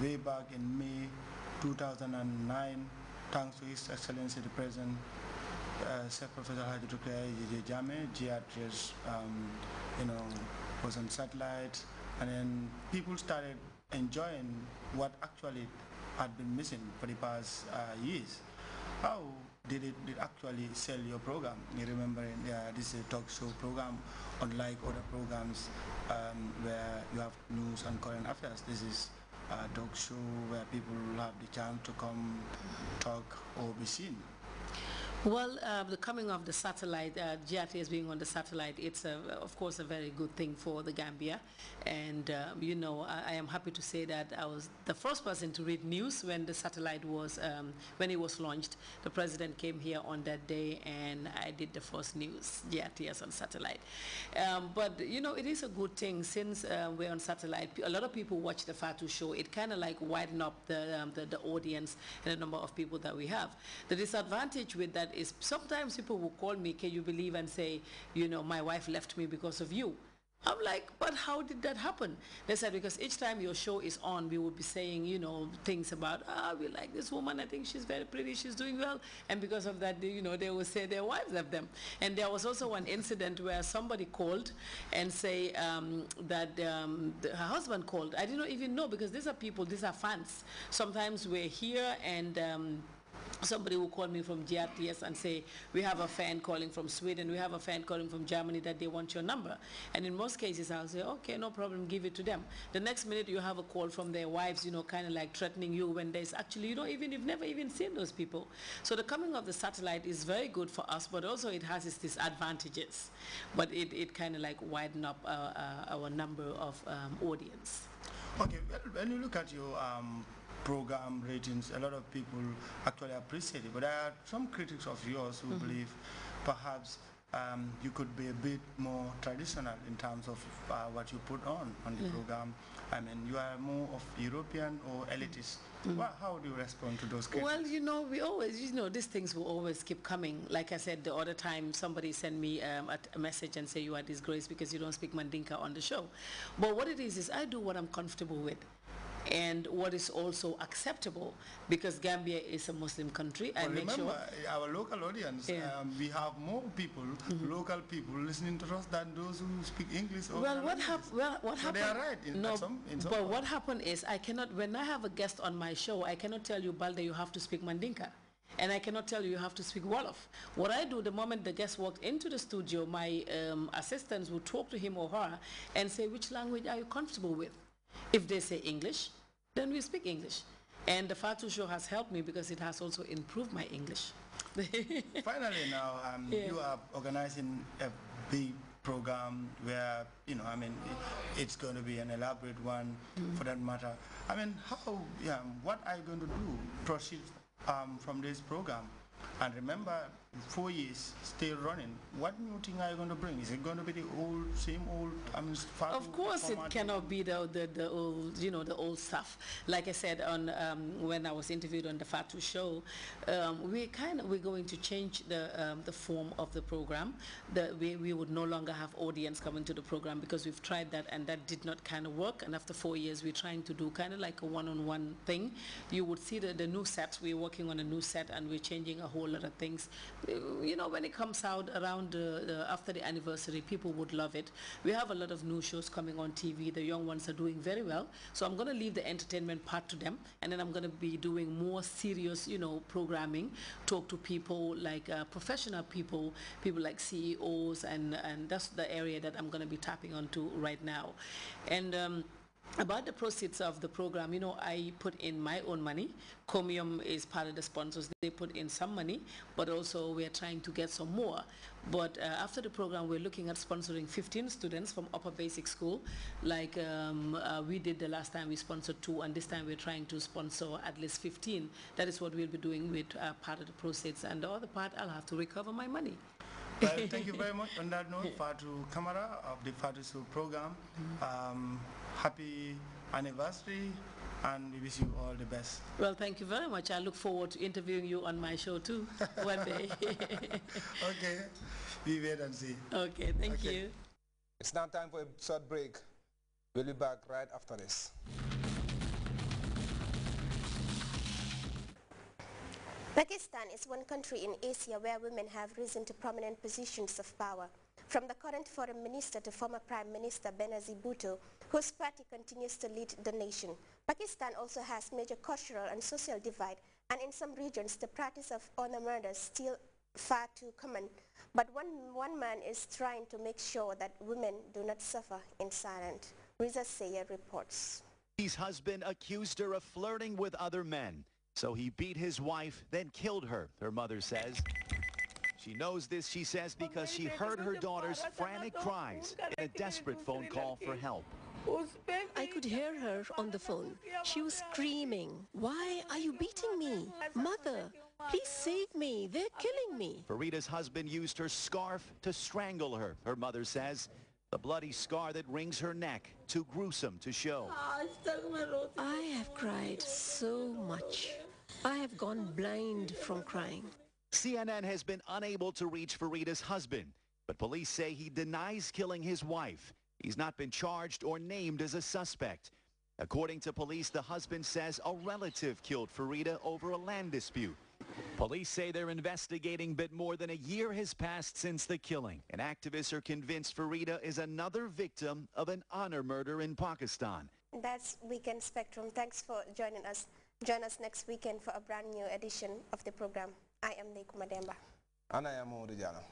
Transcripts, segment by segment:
way back in May 2009, thanks to His Excellency the President, Sir Professor Haji Jame, Grts, was on satellite, and then people started enjoying what actually had been missing for the past years. How did it actually sell your program? You remember, this is a talk show program, unlike other programs where you have news and current affairs. This is a talk show where people have the chance to come, talk, or be seen. Well, the coming of the satellite, GRTS being on the satellite, it's of course a very good thing for the Gambia. And I am happy to say that I was the first person to read news when the satellite was, when it was launched. The president came here on that day and I did the first news, GRTS on satellite. But it is a good thing since we're on satellite. A lot of people watch the Fatu show. It kind of like widen up the audience and the number of people that we have. The disadvantage with that is sometimes people will call me, can you believe, and say, my wife left me because of you. I'm like, but how did that happen? They said, because each time your show is on, we will be saying, things about, we like this woman, I think she's very pretty, she's doing well. And because of that, they will say their wives left them. And there was also one incident where somebody called and say that her husband called. I didn't even know, because these are people, these are fans. Sometimes we're here and somebody will call me from GRTS and say, we have a fan calling from Sweden, we have a fan calling from Germany that they want your number. And in most cases, I'll say, okay, no problem, give it to them. The next minute you have a call from their wives, kind of like threatening you when there's actually, you've never even seen those people. So the coming of the satellite is very good for us, but also it has its disadvantages. But it kind of like widen up our number of audience. Okay, when you look at your program ratings, a lot of people actually appreciate it, but there are some critics of yours who believe perhaps you could be a bit more traditional in terms of what you put on the program. I mean, you are more of European or elitist. How do you respond to those critics? Well, we always, these things will always keep coming. Like I said, the other time somebody sent me a message and say you are disgraced because you don't speak Mandinka on the show. But what it is I do what I'm comfortable with and what is also acceptable, because Gambia is a Muslim country. Well, remember, our local audience, we have more people, local people, listening to us than those who speak English. Or what happened? So they are right in some but part. What happened is when I have a guest on my show, I cannot tell you, Balde, you have to speak Mandinka. And I cannot tell you have to speak Wolof. What I do, the moment the guest walked into the studio, my assistants will talk to him or her and say, which language are you comfortable with? If they say English, then we speak English. And the Fatu show has helped me because it has also improved my English. Finally now, you are organizing a big program where, it's going to be an elaborate one for that matter. I mean, what are you going to do, proceed from this program? And remember, 4 years still running. What new thing are you going to bring? Is it going to be the same old? Of course, it cannot be the old, the old stuff. Like I said when I was interviewed on the Fatu show, we're going to change the form of the program. We would no longer have audience coming to the program because we've tried that and that did not kind of work. And after 4 years, we're trying to do kind of like a one-on-one thing. You would see the new sets. We're working on a new set and we're changing a whole lot of things. When it comes out around after the anniversary, people would love it. We have a lot of new shows coming on TV. The young ones are doing very well. So I'm going to leave the entertainment part to them, and then I'm going to be doing more serious, programming, talk to people like professional people like CEOs, and that's the area that I'm going to be tapping onto right now. And about the proceeds of the program, I put in my own money. Comium is part of the sponsors. They put in some money, but also we're trying to get some more. But after the program, we're looking at sponsoring 15 students from upper basic school, like we did the last time we sponsored 2, and this time we're trying to sponsor at least 15. That is what we'll be doing with part of the proceeds, and the other part, I'll have to recover my money. Well, thank you very much. On that note, Fatu Kamara of the Fatu Show program, happy anniversary, and we wish you all the best. Well, thank you very much. I look forward to interviewing you on my show too one day. Okay, we wait and see. Okay, thank you. It's now time for a short break. We'll be back right after this. Pakistan is one country in Asia where women have risen to prominent positions of power. From the current foreign minister to former Prime Minister Benazir Bhutto, whose party continues to lead the nation. Pakistan also has major cultural and social divide, and in some regions the practice of honor murder is still far too common. But one man is trying to make sure that women do not suffer in silence. Riza Sayer reports. His husband accused her of flirting with other men. So he beat his wife, then killed her, her mother says. She knows this, she says, because she heard her daughter's frantic cries in a desperate phone call for help. I could hear her on the phone. She was screaming, "Why are you beating me? Mother, please save me. They're killing me." Farida's husband used her scarf to strangle her, her mother says. The bloody scar that rings her neck, too gruesome to show. I have cried so much. I have gone blind from crying. CNN has been unable to reach Farida's husband, but police say he denies killing his wife. He's not been charged or named as a suspect. According to police, the husband says a relative killed Farida over a land dispute. Police say they're investigating, but more than a year has passed since the killing. And activists are convinced Farida is another victim of an honor murder in Pakistan. That's Weekend Spectrum. Thanks for joining us. Join us next weekend for a brand new edition of the program. I am Nekuma Demba. And I am Orijana.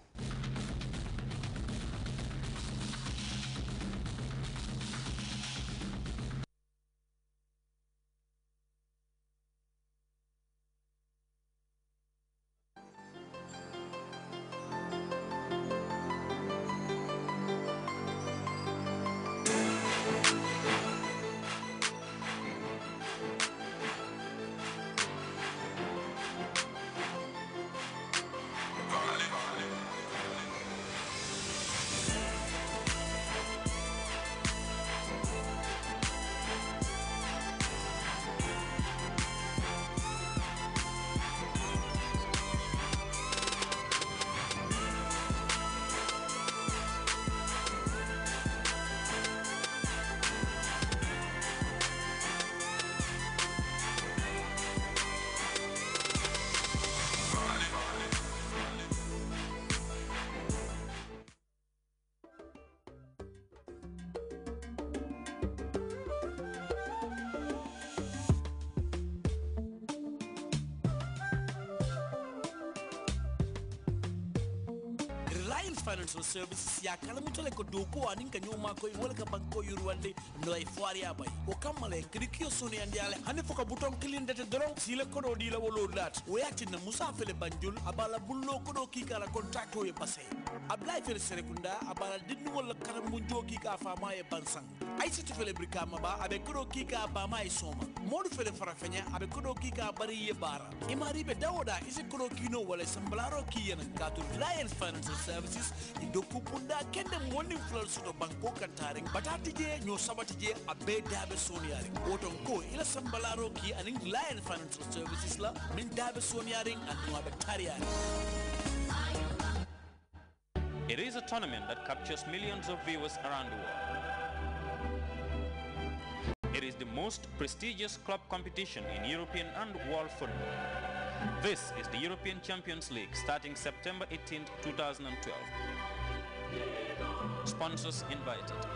Financial services ya kala mutole ko doko aninka nyoma ko wala ka banko yurwande no ay foari abay o kamale krikio soni andiale hane foka buton kilindete doron sile ko do di la wolo lat o yati na musafele banjul abala bullo ko do ki kala contracto e passé ablay fere serekunda abala dinnu wala karam mu joki ka fama e bansang ay situ fele brikama ba abe ko do ki ka ba mai soma modu fele farafenya abe ko do ki ka bari ye bara imari be dawoda ise ko do kino wala samblaro ki yana ka to Reliance Financial Services idoku punda kende morning floor sudo banko kantaring batati je nyo sabati je abe dabe soniari woton ko ila sambalaro ki aning Lion Financial Services la min dabe soniari and no abe tariari. It is a tournament that captures millions of viewers around the world. It is the most prestigious club competition in European and world football. This is the European Champions League starting September 18, 2012. Sponsors invited.